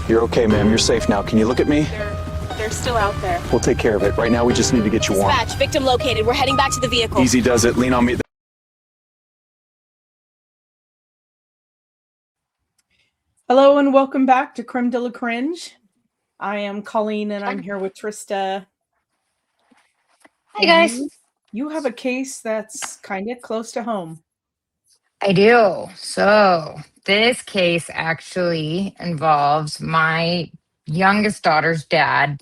You're okay, ma'am. You're safe now. Can you look at me? They're still out there. We'll take care of it. Right now, we just need to get you warm. Dispatch, victim located. We're heading back to the vehicle. Easy does it. Lean on me. Hello and welcome back to Creme de la Cringe. I am Colleen and I'm here with Trista. Hi, guys. You have a case that's kind of close to home. I do. So this case actually involves my youngest daughter's dad,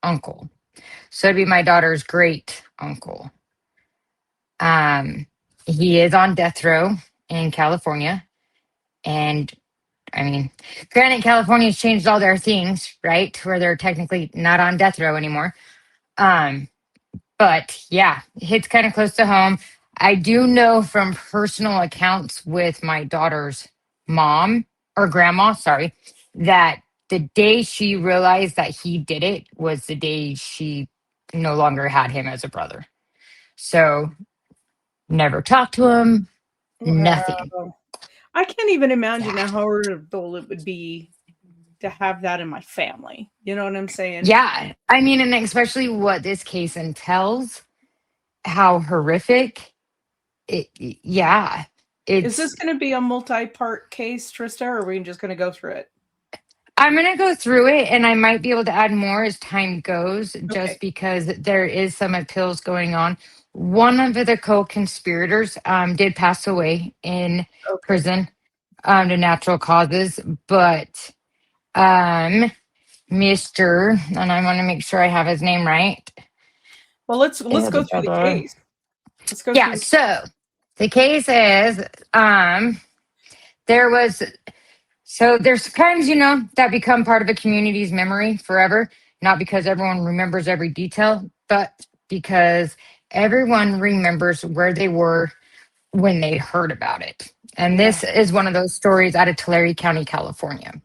uncle. So it'd be my daughter's great uncle. He is on death row in California. And I mean, granted, California's changed all their things, right? Where they're technically not on death row anymore. But yeah, it's kind of close to home. I do know from personal accounts with my daughter's mom or grandma, sorry, that the day she realized that he did it was the day she no longer had him as a brother. So never talked to him, nothing. I can't even imagine how horrible it would be to have that in my family. You know what I'm saying? Yeah. I mean, and especially what this case entails, how horrific. Yeah. Is this going to be a multi-part case, Trista, or are we just going to go through it? I'm going to go through it, and I might be able to add more as time goes, just because there is some appeals going on. One of the co-conspirators did pass away in prison to natural causes, but Mr. and I want to make sure I have his name right. Well, let's go through the case. Let's go. Yeah. So the case is there's crimes, that become part of a community's memory forever, not because everyone remembers every detail, but because everyone remembers where they were when they heard about it. And this is one of those stories out of Tulare County, California,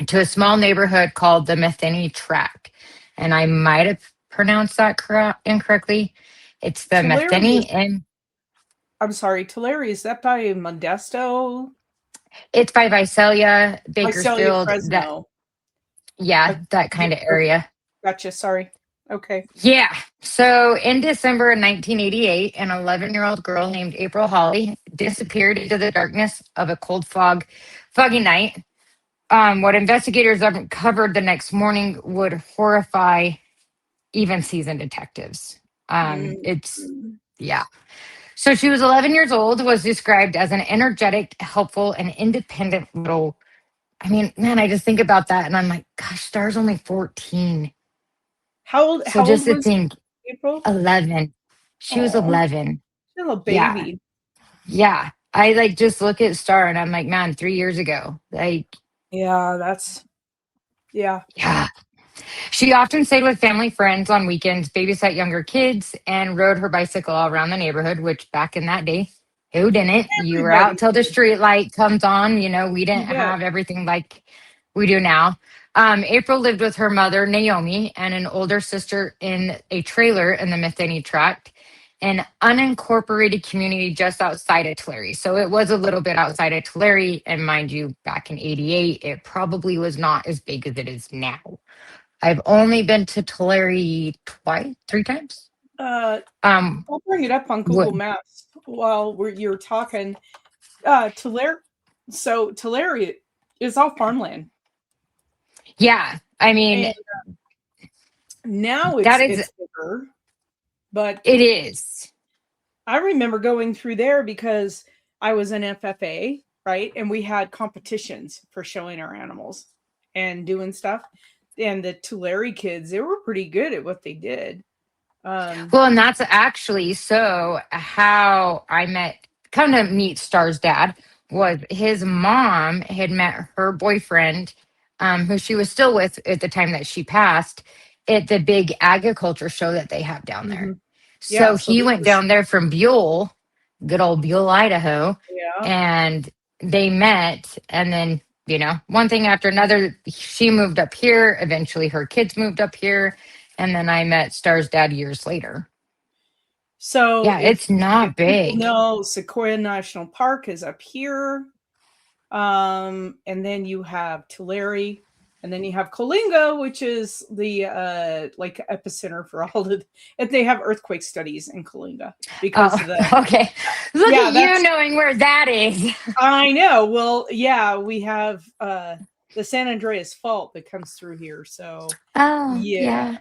to a small neighborhood called the Metheny Tract. And I might have pronounced that incorrectly. It's the Metheny and... I'm sorry, Tulare, is that by Modesto? It's by Visalia, Bakersfield. Fresno. That kind of area. Gotcha. Sorry. Okay. Yeah. So in December of 1988, an 11-year-old girl named April Holley disappeared into the darkness of a cold, foggy night. What investigators uncovered the next morning would horrify even seasoned detectives. So she was 11 years old, was described as an energetic, helpful, and independent little... I mean, man, I just think about that and I'm like, gosh, Star's only 14. How old was April? 11. She was 11. She's a little baby. Yeah. I just look at Star and I'm like, man, 3 years ago. Yeah. She often stayed with family friends on weekends, babysat younger kids, and rode her bicycle all around the neighborhood, which back in that day, who didn't? You were out till the street light comes on. We didn't have everything like we do now. April lived with her mother, Naomi, and an older sister in a trailer in the Metheny Tract, an unincorporated community just outside of Tulare. So it was a little bit outside of Tulare. And mind you, back in 88, it probably was not as big as it is now. I've only been to Tulare 3 times. I'll bring it up on Google Maps while you're talking. Tulare. So Tulare is all farmland. Yeah, I mean, and, now it's bigger, but it is. I remember going through there because I was an FFA, right, and we had competitions for showing our animals and doing stuff. And the Tulare kids, they were pretty good at what they did. Well, and that's actually how I come to meet Star's dad was his mom had met her boyfriend, who she was still with at the time that she passed, at the big agriculture show that they have down there. So he went down there from Buell, good old Buell, Idaho, and they met, and then one thing after another, she moved up here. Eventually her kids moved up here. And then I met Star's dad years later. So yeah, it's not big. No, Sequoia National Park is up here. And then you have Tulare. And then you have Coalinga, which is the like epicenter for all the. And they have earthquake studies in Coalinga because Oh, of the. okay. Look Yeah, at that's. you knowing where that is. I know. Well, yeah, we have the San Andreas Fault that comes through here. So Oh, yeah. yeah.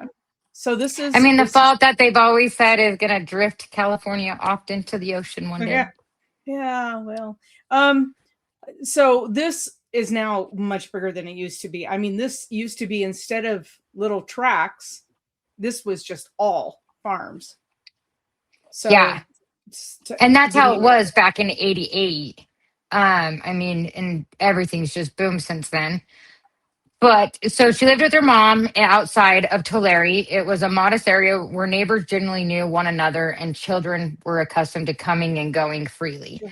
So this I is mean, the this is fault that they've always said is going to drift California off into the ocean one day. yeah. Yeah, well. Um so this is now much bigger than it used to be. I mean, this used to be, instead of little tracks, this was just all farms. So Yeah. to And that's give how it you was back in 88. I mean, and everything's just boomed since then. But so she lived with her mom outside of Tulare. It was a modest area where neighbors generally knew one another and children were accustomed to coming and going freely.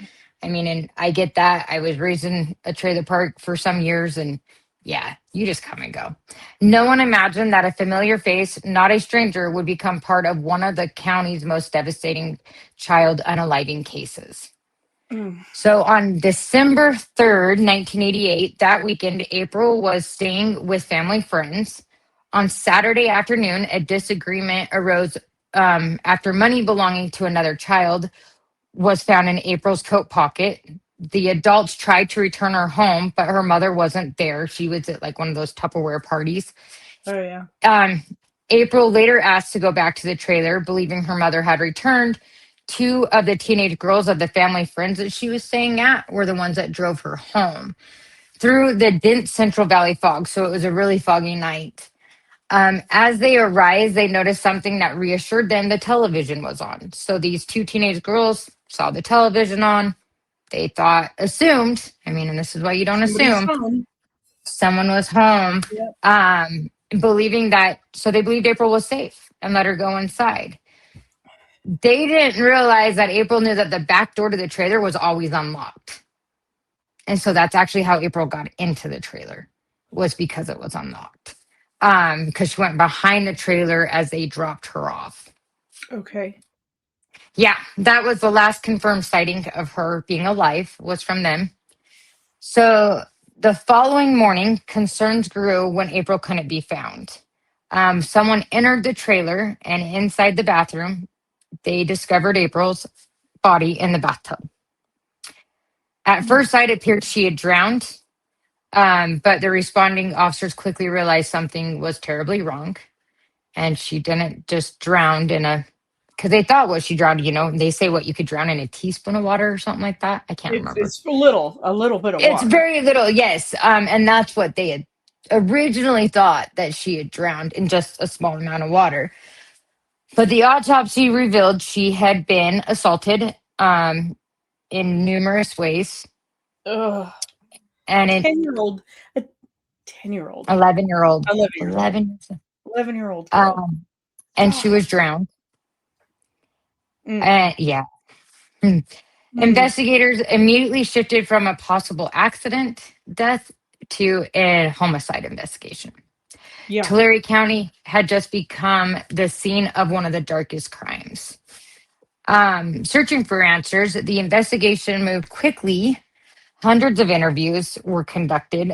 I mean, and I get that. I was raised in a trailer park for some years, and yeah, you just come and go. No one imagined that a familiar face, not a stranger, would become part of one of the county's most devastating child unaliving cases. Mm. So on December 3rd, 1988, that weekend, April was staying with family friends. On Saturday afternoon, a disagreement arose after money belonging to another child was found in April's coat pocket. The adults tried to return her home, but her mother wasn't there. She was at like one of those Tupperware parties. Oh yeah. Um, April later asked to go back to the trailer, believing her mother had returned. Two of the teenage girls of the family friends that she was staying at were the ones that drove her home through the dense Central Valley fog. So it was a really foggy night. As they arrived, they noticed something that reassured them: the television was on. So these two teenage girls saw the television on. They assumed, I mean, and this is why you don't Somebody's assume, home. someone was home, Yep. believing that, so they believed April was safe and let her go inside. They didn't realize that April knew that the back door to the trailer was always unlocked. And so that's actually how April got into the trailer, was because it was unlocked. Because she went behind the trailer as they dropped her off. Okay. Yeah, that was the last confirmed sighting of her being alive, was from them. So the following morning, concerns grew when April couldn't be found. Someone entered the trailer, and inside the bathroom, they discovered April's body in the bathtub. At first sight, it appeared she had drowned, but the responding officers quickly realized something was terribly wrong. And she didn't just drown because they thought what she drowned, they say what you could drown in a teaspoon of water or something like that. I can't remember. It's a little bit of It's water. very little, yes. And that's what they had originally thought, that she had drowned in just a small amount of water. But the autopsy revealed she had been assaulted in numerous ways. Ugh. And A it 10-year-old. A 10-year-old. 11-year-old. 11-year-old. 11. 11-year-old girl. And she was drowned. Mm. Yeah. Mm. Investigators immediately shifted from a possible accident death to a homicide investigation. Yeah. Tulare County had just become the scene of one of the darkest crimes. Searching for answers, the investigation moved quickly. Hundreds of interviews were conducted.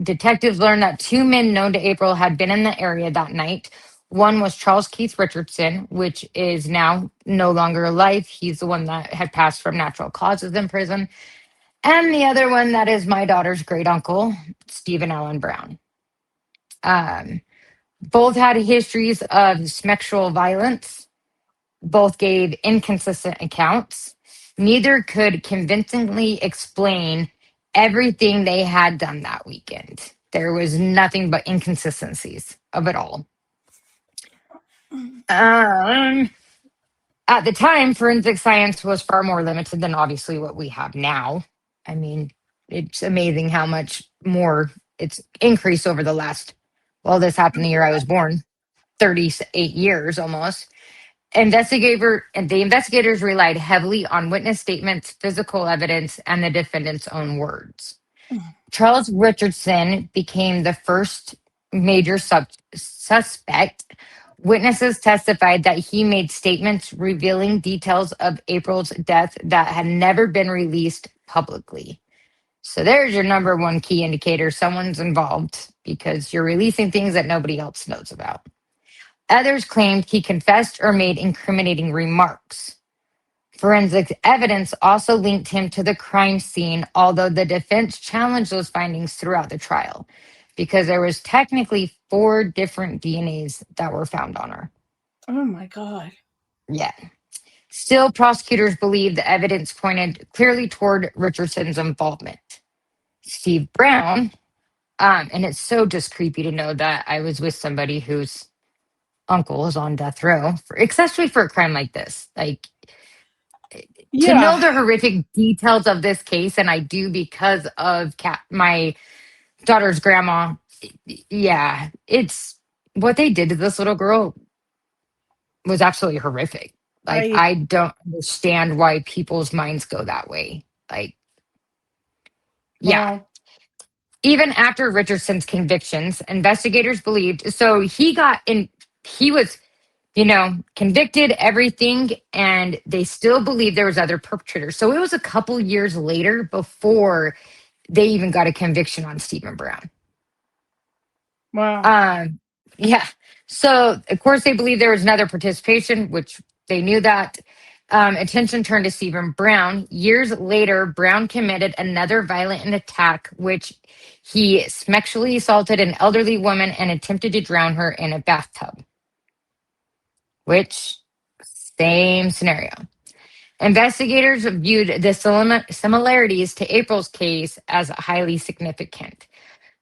Detectives learned that two men known to April had been in the area that night. One was Charles Keith Richardson, which is now no longer alive. He's the one that had passed from natural causes in prison. And the other one, that is my daughter's great uncle, Stephen Allen Brown. Both had histories of sexual violence. Both gave inconsistent accounts. Neither could convincingly explain everything they had done that weekend. There was nothing but inconsistencies of it all. At the time, forensic science was far more limited than obviously what we have now. I mean, it's amazing how much more it's increased over the last, well, this happened the year I was born, 38 years almost. The investigators relied heavily on witness statements, physical evidence, and the defendant's own words. Charles Richardson became the first major suspect. Witnesses testified that he made statements revealing details of April's death that had never been released publicly. So there's your number one key indicator someone's involved because you're releasing things that nobody else knows about. Others claimed he confessed or made incriminating remarks. Forensic evidence also linked him to the crime scene, although the defense challenged those findings throughout the trial because there was technically 4 different DNAs that were found on her. Oh my God. Yeah. Still, prosecutors believe the evidence pointed clearly toward Richardson's involvement. Steve Brown, and it's so just creepy to know that I was with somebody whose uncle is on death row, especially for a crime like this. Like, to know the horrific details of this case, and I do because of my daughter's grandma. Yeah, it's what they did to this little girl was absolutely horrific. Like, I don't understand why people's minds go that way. Like, yeah. Wow. Even after Richardson's convictions, investigators believed he was, convicted, everything, and they still believed there was other perpetrators. So it was a couple years later before they even got a conviction on Stephen Brown. Wow. Yeah. So of course they believed there was another participation, which they knew that. Attention turned to Stephen Brown. Years later, Brown committed another violent attack, which he sexually assaulted an elderly woman and attempted to drown her in a bathtub. Which, same scenario. Investigators viewed the similarities to April's case as highly significant.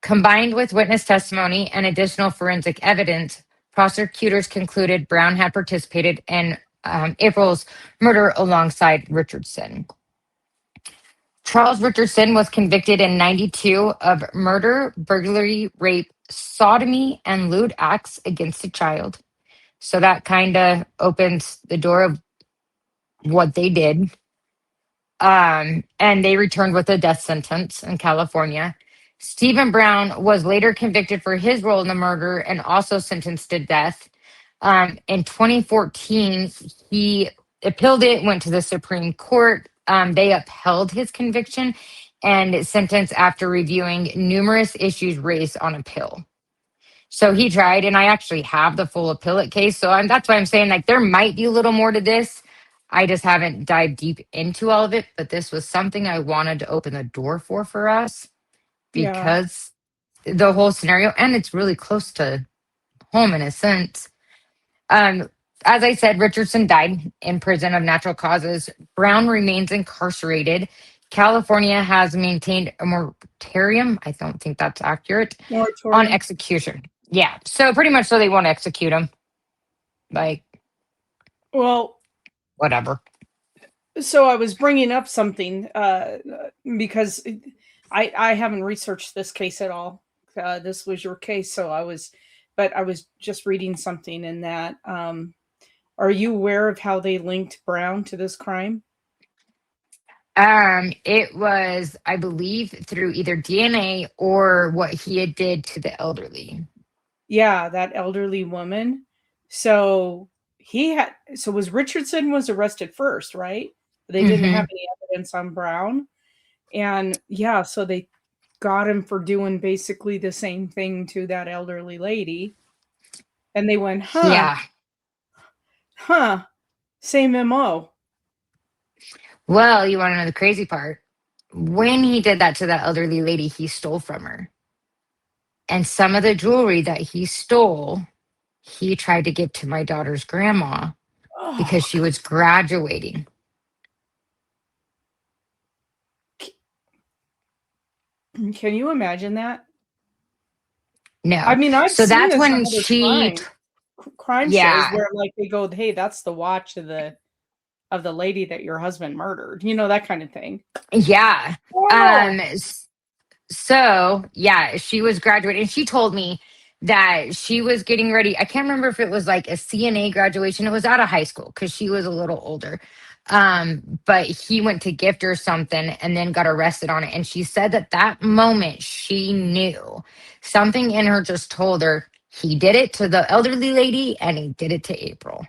Combined with witness testimony and additional forensic evidence, prosecutors concluded Brown had participated in April's murder alongside Richardson. Charles Richardson was convicted in 1992 of murder, burglary, rape, sodomy, and lewd acts against a child. So that kind of opens the door of what they did. And they returned with a death sentence in California. Stephen Brown was later convicted for his role in the murder and also sentenced to death. In 2014, he appealed it, went to the Supreme Court. They upheld his conviction and sentence after reviewing numerous issues raised on appeal. So he tried, and I actually have the full appellate case. So that's why I'm saying, like, there might be a little more to this. I just haven't dived deep into all of it, but this was something I wanted to open the door for us because the whole scenario, and it's really close to home in a sense. As I said, Richardson died in prison of natural causes. Brown remains incarcerated. California has maintained a moratorium. I don't think that's accurate. On execution. Yeah. So pretty much so they won't execute him. Like, well, whatever. So I was bringing up something because I haven't researched this case at all. This was your case, so I was just reading something in that. Are you aware of how they linked Brown to this crime? It was, I believe, through either DNA or what he had did to the elderly. Yeah, that elderly woman. So was Richardson was arrested first, right? They didn't have any evidence on Brown. And yeah, so they got him for doing basically the same thing to that elderly lady. And they went, same MO. Well, you want to know the crazy part? When he did that to that elderly lady, he stole from her. And some of the jewelry that he stole, he tried to give to my daughter's grandma because she was graduating. Can you imagine that? No. I mean, I've so seen that's this when other she crime shows where like they go, hey, that's the watch of the lady that your husband murdered, that kind of thing. Yeah. So yeah, she was graduating. She told me that she was getting ready. I can't remember if it was like a CNA graduation. It was out of high school because she was a little older. But he went to gift her something and then got arrested on it. And she said that moment she knew something in her just told her he did it to the elderly lady and he did it to April.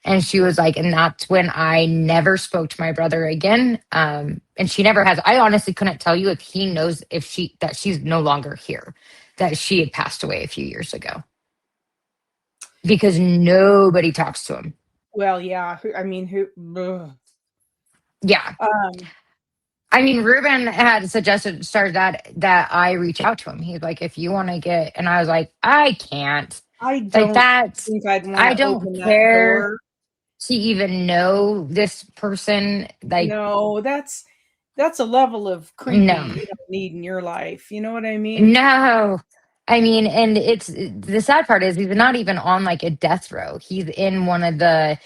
And she was like, and that's when I never spoke to my brother again. And she never has. I honestly couldn't tell you if he knows that she's no longer here, that she had passed away a few years ago because nobody talks to him. Well, yeah. Who? Ugh. Yeah. Um, I mean, Ruben had started that I reach out to him. He's like, if you want to get, and I was like, I can't. I Like don't that's, think I'd want I to don't open that care door. to even know this person. Like, No, that's a level of creepy no, you don't need in your life. You know what I mean? no. I mean, and it's the sad part is he's not even on like a death row. He's in one of the,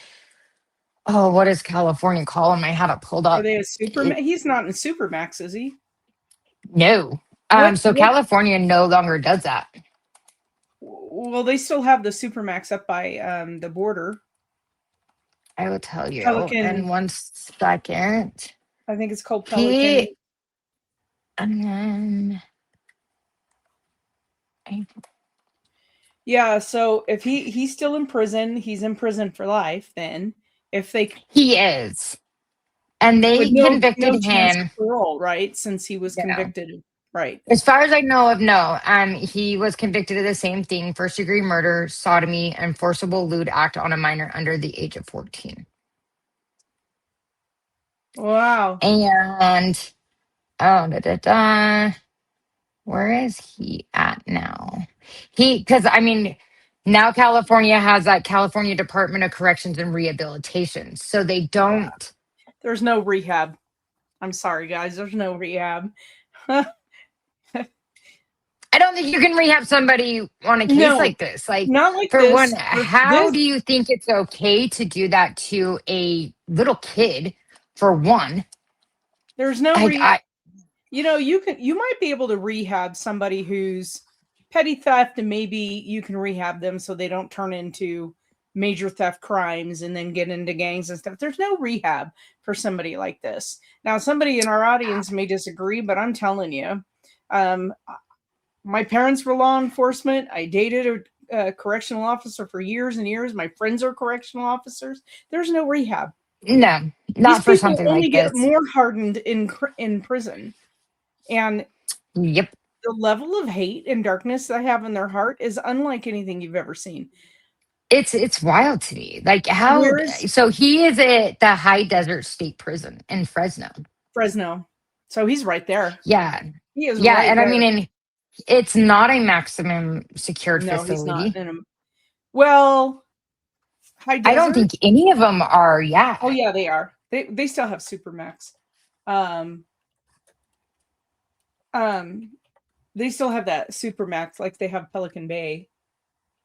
oh, what does California call him? I had it pulled Are up. they a super? He's not in Supermax, is he? No. What? So What? California no longer does that. Well, they still have the Supermax up by the border. I will tell you in Pelican. 1 second. I think it's called Pelican. He and then I, Yeah. So if he's still in prison, he's in prison for life. Then if they he is, and with they no convicted chance of him. parole, right? Since he was No, convicted, right? as far as I know of, no. He was convicted of the same thing: first-degree murder, sodomy, and forcible lewd act on a minor under the age of 14. Wow. And oh, where is he at now? Because I mean, now California has that California Department of Corrections and Rehabilitation. So they Yeah. don't, There's no rehab. I'm sorry, guys. There's no rehab. I don't think you can rehab somebody on a case No, like this. Like, not like for one, this. how This do you think it's okay to do that to a little kid, for one? there's no Like, rehab. You might be able to rehab somebody who's petty theft, and maybe you can rehab them so they don't turn into major theft crimes and then get into gangs and stuff. There's no rehab for somebody like this. Now, somebody in our audience may disagree, but I'm telling you, um, my parents were law enforcement. I dated a correctional officer for years and years. My friends are correctional officers. There's no rehab. no, These not for people something only like get this. more hardened in prison, and Yep. the level of hate and darkness they have in their heart is unlike anything you've ever seen. It's wild to me. Like, how, Where is so he is at the High Desert State Prison in Fresno. Fresno? So he's right there. Yeah. He is Yeah. right And I there. mean, and it's not a maximum secured No, he's not facility. in him. Well, high I don't desert. think any of them are. Oh Yeah. yeah, they are. They still have Supermax. Um, um, they still have that Supermax like they have Pelican Bay.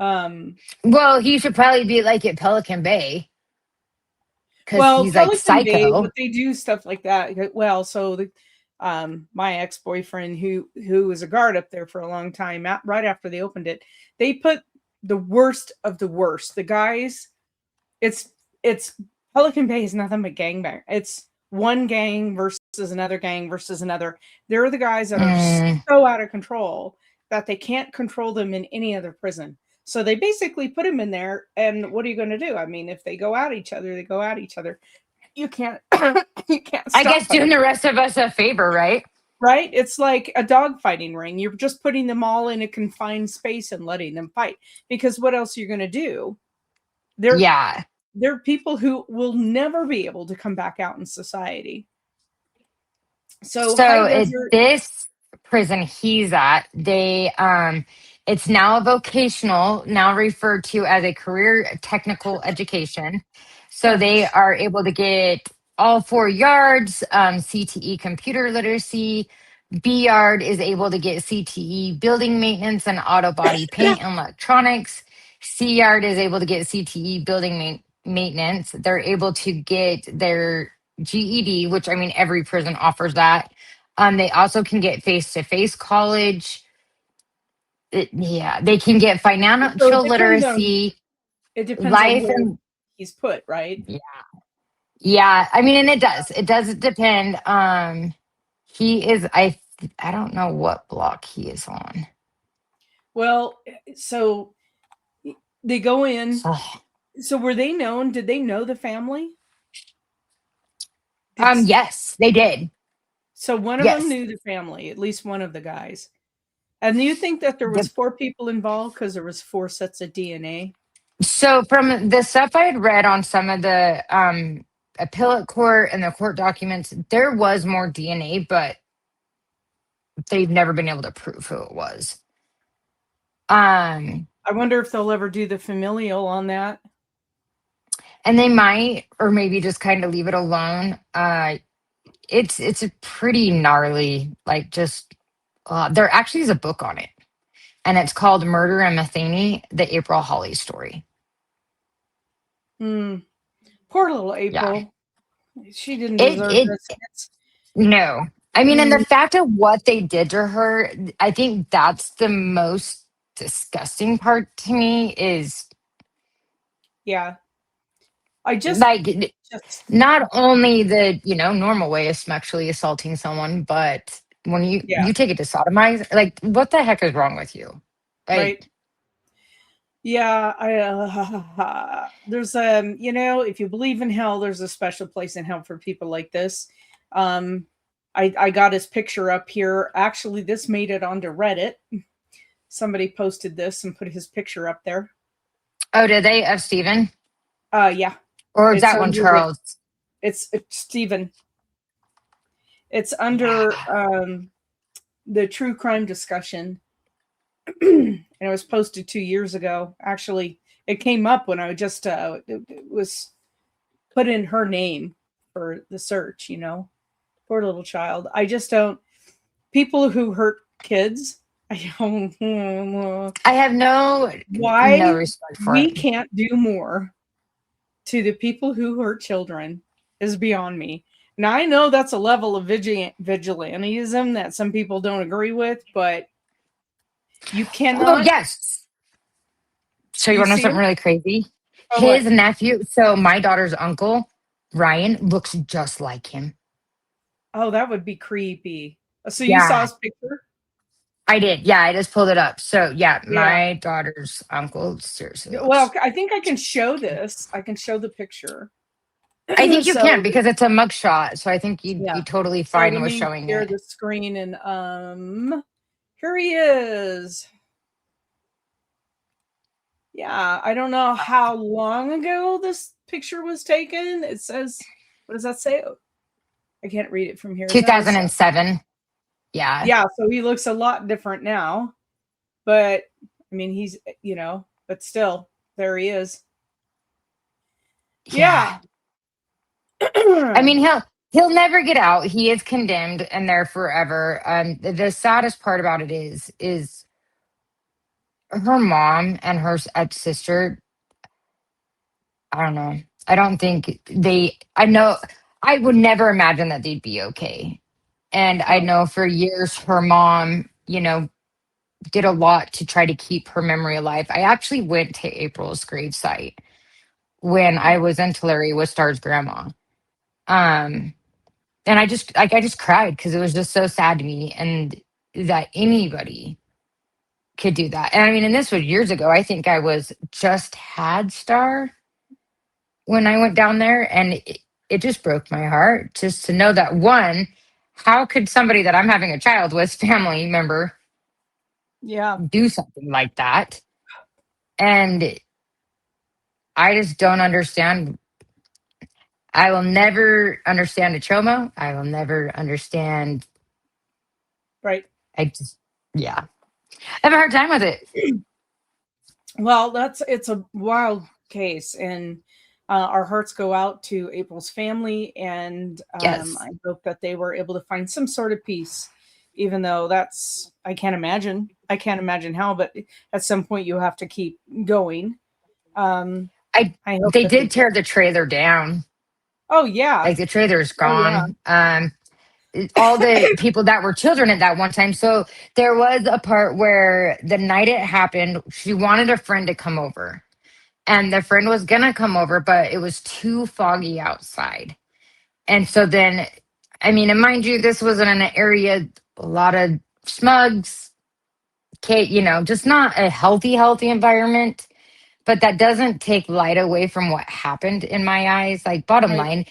Um, Well, he should probably be like at Pelican Bay because well, he's like Pelican Bay, psycho. but they do stuff like that. Well, so my ex-boyfriend who was a guard up there for a long time, right after they opened it, they put the worst of the worst. The guys, it's Pelican Bay is nothing but gangbang. It's one gang versus another gang versus another. They're the guys that are Mm, so out of control that they can't control them in any other prison. So they basically put them in there, and what are you going to do? I mean, if they go at each other, they go at each other. You can't you can't I stop guess them, doing the rest of us a favor, right? right? It's like a dog fighting ring. You're just putting them all in a confined space and letting them fight. Because what else are you going to do? They're Yeah. they're people who will never be able to come back out in society. So high So at desert, this prison he's at, it's now a vocational, now referred to as a career technical education. So they are able to get all 4 yards, CTE computer literacy. B yard is able to get CTE building maintenance and auto body paint and electronics. C yard is able to get CTE building maintenance. They're able to get their GED, which I mean, every prison offers that. They also can get face to face college. Yeah, they can get so financial literacy, it depends on life, where and he's put, right? yeah, yeah. I mean, and it does depend. He is, I don't know what block he is on. Well, so they go in, So, So were they known? Did they know the family? It's Yes, they did. so one of them Yes. knew the family, at least one of the guys. And you think that there was 4 people involved because there was 4 sets of DNA? So from the stuff I had read on some of the appellate court and the court documents, there was more DNA, but they've never been able to prove who it was. I wonder if they'll ever do the familial on that. And they might, or maybe just kind of leave it alone. It's a pretty gnarly, like just there actually is a book on it, and it's called Murder in Metheny, the April Holley story. Hmm. Poor little Yeah. April. She didn't It deserve it this. no. I mean, and the Mm, fact of what they did to her, I think that's the most disgusting part to me is yeah. I like just not only the, normal way of sexually assaulting someone, but when yeah, you take it to sodomize, like what the heck is wrong with you? right. Like, Yeah, there's if you believe in hell, there's a special place in hell for people like this. Um I got his picture up here. Actually, this made it onto Reddit. Somebody posted this and put his picture up there. oh, did they of Steven? Yeah. Or is It's that one under the Charles? it's Stephen. It's under the true crime discussion. And it was posted 2 years ago. Actually, it came up when I just it was put in her name for the search, Poor little child. I just don't people who hurt kids, I don't I have no why respect for we it. can't do more to the people who hurt children is beyond me. Now I know that's a level of vigilantism that some people don't agree with, but you Oh, cannot. yes. So you You want to know see something her? really crazy? Oh, His what? nephew, so my daughter's uncle, Ryan, looks just like him. Oh, that would be creepy. So you saw Yeah, his picture? I did. Yeah, I just pulled it up. So yeah, Yeah. my daughter's uncle seriously Well, looks. I think I can show this. I can show the picture. I think you can So because it's a mugshot. So I think you'd yeah. be totally So fine let with me showing share it. the screen and here he is. Yeah, I don't know how long ago this picture was taken. It says, what does that say? I can't read it from here. Is that his son? 2007. Yeah. Yeah, so he looks a lot different now. But I mean, he's, but still, there he is. Yeah. Yeah. I mean, he'll never get out. He is condemned and there forever. The saddest part about it is her mom and her sister. I don't know. I don't think I know, I would never imagine that they'd be okay. And I No. know for years her mom, did a lot to try to keep her memory alive. I actually went to April's gravesite when I was in Tulare with Star's grandma. Um, and I just cried because it was just so sad to me and that anybody could do that. And I mean, and this was years ago. I think I was just had Star when I went down there, and it just broke my heart just to know that one, how could somebody that I'm having a child with, family member, Yeah. do something like that? And I just don't understand. I will never understand a trauma. I will never understand. Right. I just, yeah, I have a hard time with it. Well, it's a wild case, and our hearts go out to April's family, and Yes. I hope that they were able to find some sort of peace, even though I can't imagine. I can't imagine how, but at some point you have to keep going. I hope They that they did did. tear the trailer down. Oh yeah, Like the trailer's oh yeah. gone. All the people that were children at that one time. So there was a part where the night it happened, she wanted a friend to come over. And the friend was gonna come over, but it was too foggy outside. And so then, I mean, and mind you, this was in an area, a lot of smugs, just not a healthy environment. but that doesn't take light away from what happened in my eyes. Like, bottom Right. line,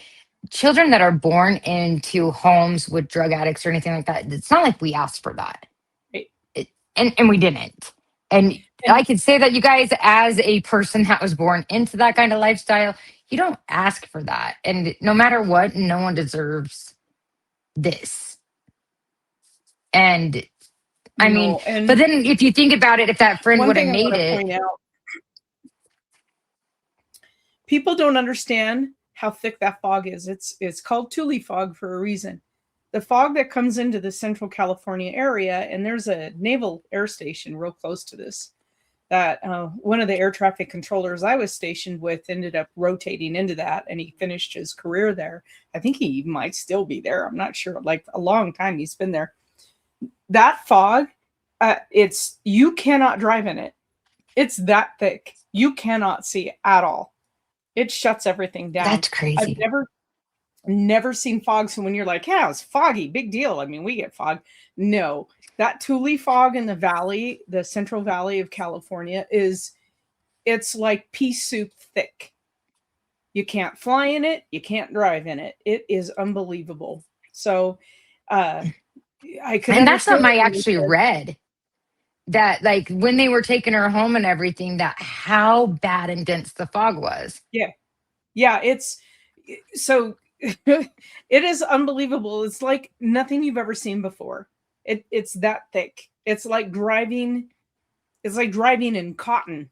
children that are born into homes with drug addicts or anything like that, it's not like we asked for that. Right. And we didn't. And I could say that, you guys, as a person that was born into that kind of lifestyle, you don't ask for that. And no matter what, no one deserves this. And I mean, No, and but then if you think about it, if that friend one would have thing I want made to it, point out, people don't understand how thick that fog is. It's called Thule fog for a reason. The fog that comes into the Central California area, and there's a naval air station real close to this, that one of the air traffic controllers I was stationed with ended up rotating into that, and he finished his career there. I think he might still be there. I'm not sure. Like a long time he's been there. That fog, you cannot drive in it. It's that thick. You cannot see at all. It shuts everything down. that's I've crazy. never seen fog. So when you're like, yeah, it's foggy, big deal. I mean, we get fog. No, that Thule fog in the valley, the Central Valley of California, it's like pea soup thick. You can't fly in it. You can't drive in it. It is unbelievable. So I could And that's understand something I when you actually said, read, that like when they were taking her home and everything, that how bad and dense the fog was. yeah, yeah, it's so it is unbelievable. It's like nothing you've ever seen before. It's that thick. It's like driving in cotton.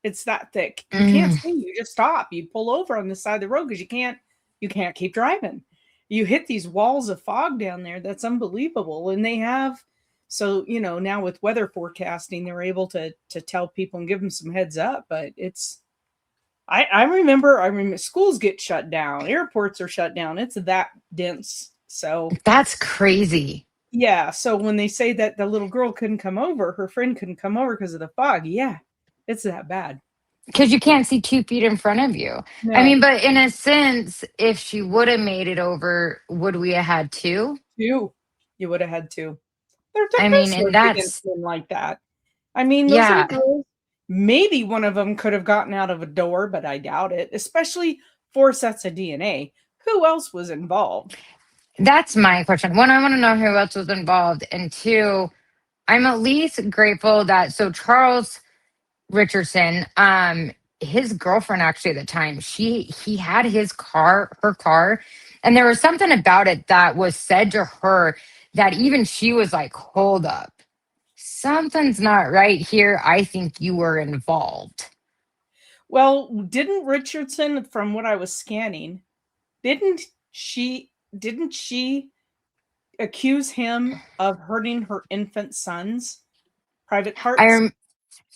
It's that thick. You can't Mm. see. You just stop. You pull over on the side of the road because you can't keep driving. You hit these walls of fog down there. That's unbelievable. And they have, so now with weather forecasting, they're able to tell people and give them some heads up. But I remember schools get shut down, airports are shut down. It's that dense. So That's crazy. yeah. So when they say that the little girl couldn't come over, her friend couldn't come over because of the fog, yeah, it's that bad. Because you can't see 2 feet in front of you. I No, mean, but in a sense, if she would have made it over, would we have had two? you would have had to. They're I mean, and racist against that's, them like that. I mean, those little yeah, girls, maybe one of them could have gotten out of a door, but I doubt it, especially 4 sets of DNA. Who else was involved? that's my question. One, I want to know who else was involved. And two, I'm at least grateful that, so Charles Richardson, his girlfriend actually at the time, he had her car, and there was something about it that was said to her that even she was like, hold up, something's not right here. I think you were involved. Well, didn't Richardson, from what I was scanning, didn't she accuse him of hurting her infant son's private I parts? rem-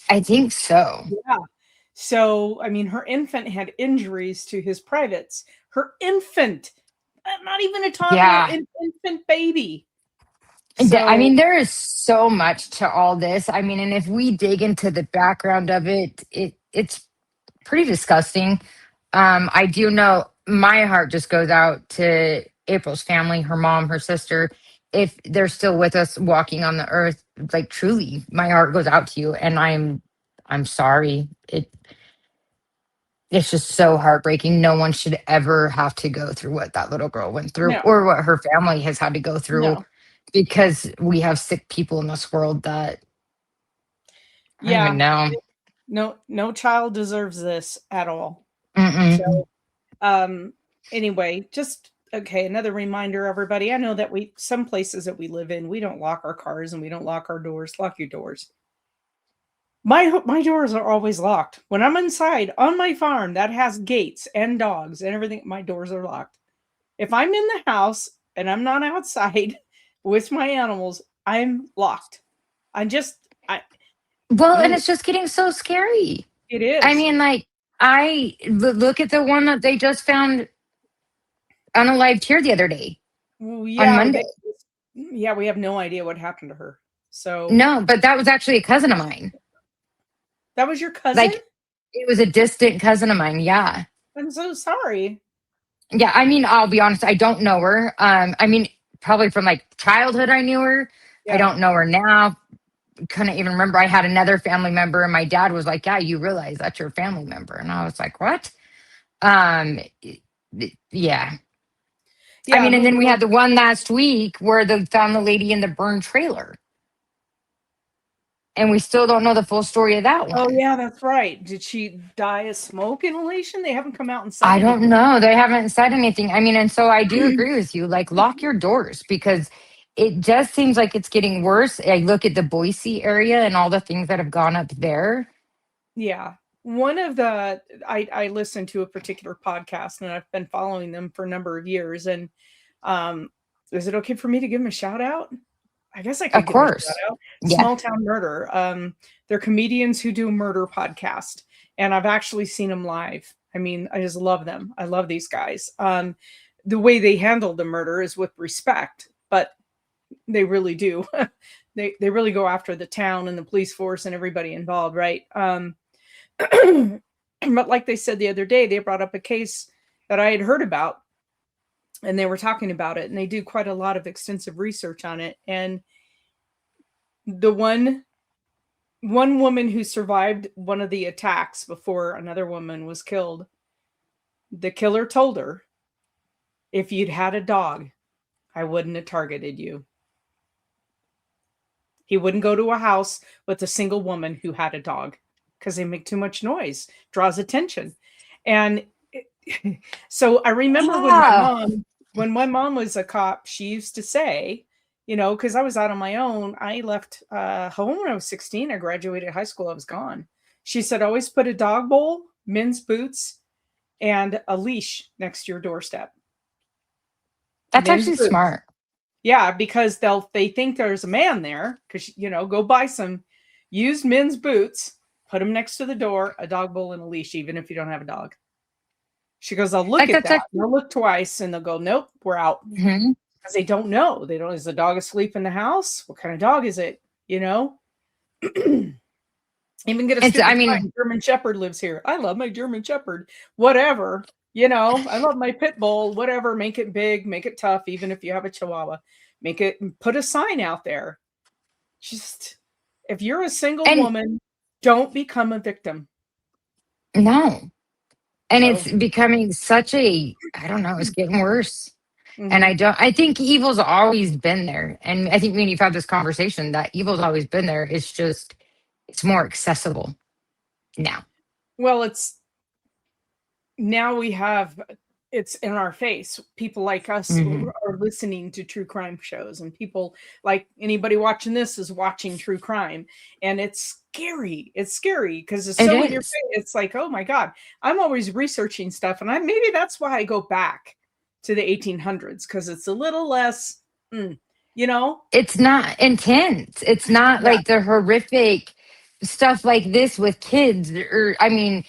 I think so. Yeah. So, I mean, her infant had injuries to his privates. Her infant, not even a toddler, Yeah. an infant baby. I So, mean, there is so much to all this. I mean, and if we dig into the background of it, it's pretty disgusting. I do know my heart just goes out to April's family, her mom, her sister. If they're still with us walking on the earth, like truly, my heart goes out to you. And I'm sorry. It's just so heartbreaking. No one should ever have to go through what that little girl went through, no, or what her family has had to go through, no. because we have sick people in this world that I don't even Yeah. know. No child deserves this at all. Mm-mm. So, anyway, just okay, another reminder, everybody. I know that some places that we live in, we don't lock our cars and we don't lock our doors. Lock your doors. My doors are always locked. When I'm inside on my farm that has gates and dogs and everything, my doors are locked. If I'm in the house and I'm not outside with my animals, I'm locked. I Well, and no, it's just getting so scary. it I is. mean, like, look at the one that they just found unalived here the other day Well, on yeah, Monday. yeah, we have no idea what happened to her. So No, but that was actually a cousin of mine. that was your cousin? Like, it was a distant cousin of mine. Yeah. I'm so sorry. Yeah. I mean, I'll be honest, I don't know her. I mean, probably from like childhood, I knew her. I Yeah. don't know her now. couldn't even remember. I had another family member, and my dad was like, "Yeah, you realize that's your family member," and I was like, "What?" Um, yeah. I Yeah, mean, and who then we knows? had the one last week where they found the lady in the burned trailer, and we still don't know the full story of that Oh, one. yeah, that's right. Did she die of smoke inhalation? They haven't come out and said I don't anything. know. They haven't said anything. I mean, and so I do agree with you. Like, lock your doors because it just seems like it's getting worse. I look at the Boise area and all the things that have gone up there. Yeah. One of the I listened to a particular podcast and I've been following them for a number of years. And um, is it okay for me to give them a shout out? I guess I Of could give them a shout course. out. Yeah. Small Town Murder. They're comedians who do murder podcast, and I've actually seen them live. I mean, I just love them. I love these guys. The way they handle the murder is with respect, but they really do. They really go after the town and the police force and everybody involved, right? But like they said the other day, they brought up a case that I had heard about, and they were talking about it, and they do quite a lot of extensive research on it. And the one woman who survived one of the attacks before another woman was killed, the killer told her, if you'd had a dog, I wouldn't have targeted you. He wouldn't go to a house with a single woman who had a dog because they make too much noise, draws attention. And so I remember Yeah. when my mom was a cop, she used to say, you know, because I was out on my own. I left home when I was 16. I graduated high school. I was gone. She said, always put a dog bowl, men's boots, and a leash next to your doorstep. That's Men's actually boots. smart. Yeah, because they think there's a man there. Because go buy some used men's boots, put them next to the door, a dog bowl, and a leash, even if you don't have a dog. She goes, I'll look Like, at that's that. like, They'll look twice and they'll go, nope, we're out. mhm. Because they don't know. They don't, is the dog asleep in the house? What kind of dog is it? Even get a It's, I stupid mean, sign. German Shepherd lives here. I love my German Shepherd. Whatever. I love my pit bull. Whatever. Make it big, make it tough, even if you have a Chihuahua. Make it, put a sign out there. Just, if you're a single and woman, don't become a victim. no. And So, it's becoming such a, I don't know, it's getting worse. And mhm. I think evil's always been there. And I think when you've had this conversation, that evil's always been there. It's just, it's more accessible now. Well, it's now we have it's in our face. People like us Hmm. are listening to true crime shows, and people like anybody watching this is watching true crime, and it's scary. It's scary because it's It so in your is. face. It's like, oh my god, I'm always researching stuff, and I maybe that's why I go back to the 1800s because it's a little less, mm, you know. It's not intense. It's not Yeah. like the horrific stuff like this with kids. Or, I mean,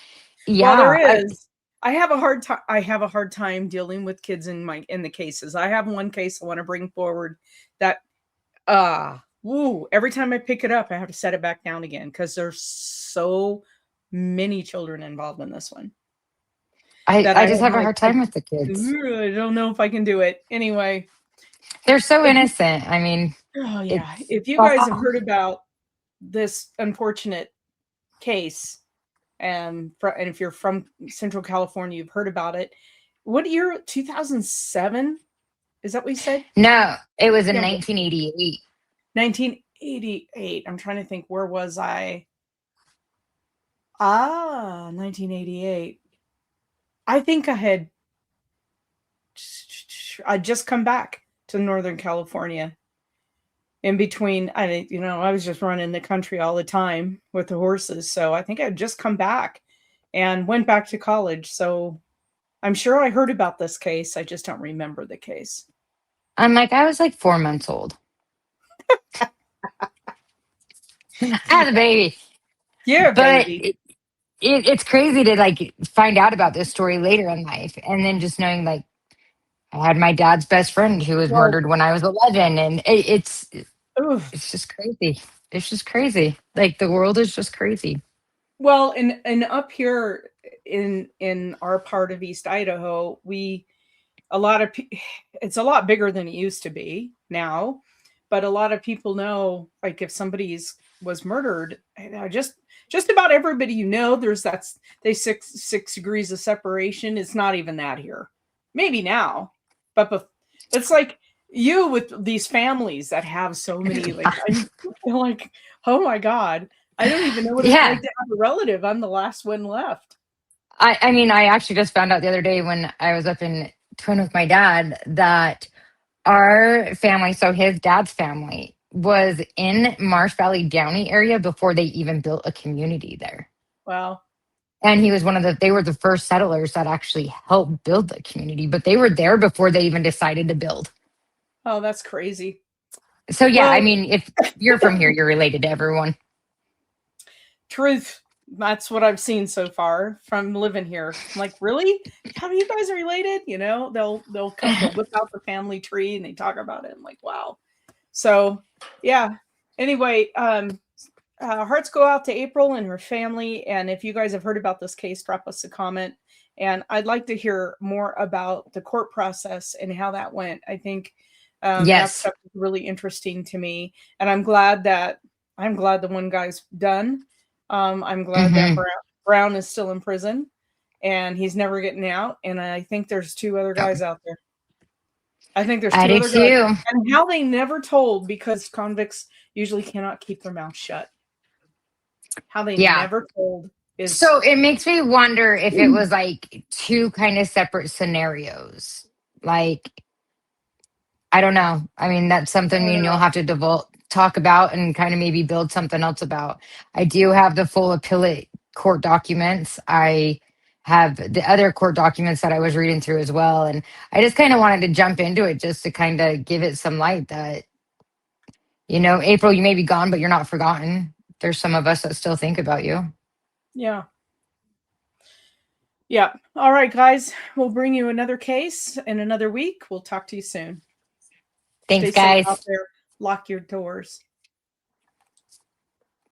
Well, there yeah, is. I have a hard time. I have a hard time dealing with kids in the cases. I have one case I want to bring forward that woo, every time I pick it up, I have to set it back down again because there's so many children involved in this one that I I just have have a like hard time with the kids. I don't know if I can do it. Anyway, They're so if innocent. I mean, oh yeah, it's, if you guys have oh, heard about this unfortunate case, and if you're from Central California, you've heard about it. What year? 2007? Is that what you said? no, it was in Yeah, 1988. 1988. I'm trying to think, where was I? 1988. I think I'd just come back to Northern California. In between, I was just running the country all the time with the horses. So I think I'd just come back and went back to college. So I'm sure I heard about this case. I just don't remember the case. I'm like, I was like 4 months old. I had a baby. Yeah, But baby. it's crazy to like find out about this story later in life. And then just knowing like I had my dad's best friend who was Well, murdered when I was 11. And ugh. it's just crazy. It's just crazy. Like the world is just crazy. Well, and up here in our part of East Idaho, it's a lot bigger than it used to be now, but a lot of people know, like if somebody's was murdered, just about everybody there's they 6 degrees of separation. It's not even that here. Maybe now, but it's like you with these families that have so many, like I feel like, oh my God, I don't even know what it's like to have a relative. I'm the last one left. I mean, I actually just found out the other day when I was up in Twin with my dad that our family, so his dad's family, was in Marsh Valley Downey area before they even built a community there. Wow. And he was they were the first settlers that actually helped build the community, but they were there before they even decided to build. Oh, that's crazy. So yeah, I mean, if you're from here, you're related to everyone. Truth. That's what I've seen so far from living here. I'm like, really? How you guys are related? They'll whip out the family tree and they talk about it. I'm like, wow. So yeah. Anyway, hearts go out to April and her family. And if you guys have heard about this case, drop us a comment. And I'd like to hear more about the court process and how that went. I think that stuff is really interesting to me. And I'm glad the one guy's done. I'm glad that Brown is still in prison and he's never getting out. And I think there's 2 other guys out there. I think there's 2 other guys. And how they never told, because convicts usually cannot keep their mouth shut. How they never told is. So it makes me wonder if it was like 2 kind of separate scenarios. Like, I don't know. I mean, that's something you'll have to talk about and kind of maybe build something else about. I do have the full appellate court documents. I have the other court documents that I was reading through as well. And I just kind of wanted to jump into it just to kind of give it some light that, April, you may be gone, but you're not forgotten. There's some of us that still think about you. Yeah. Yeah. All right, guys. We'll bring you another case in another week. We'll talk to you soon. Thanks, Stay guys. safe out there. Lock your doors.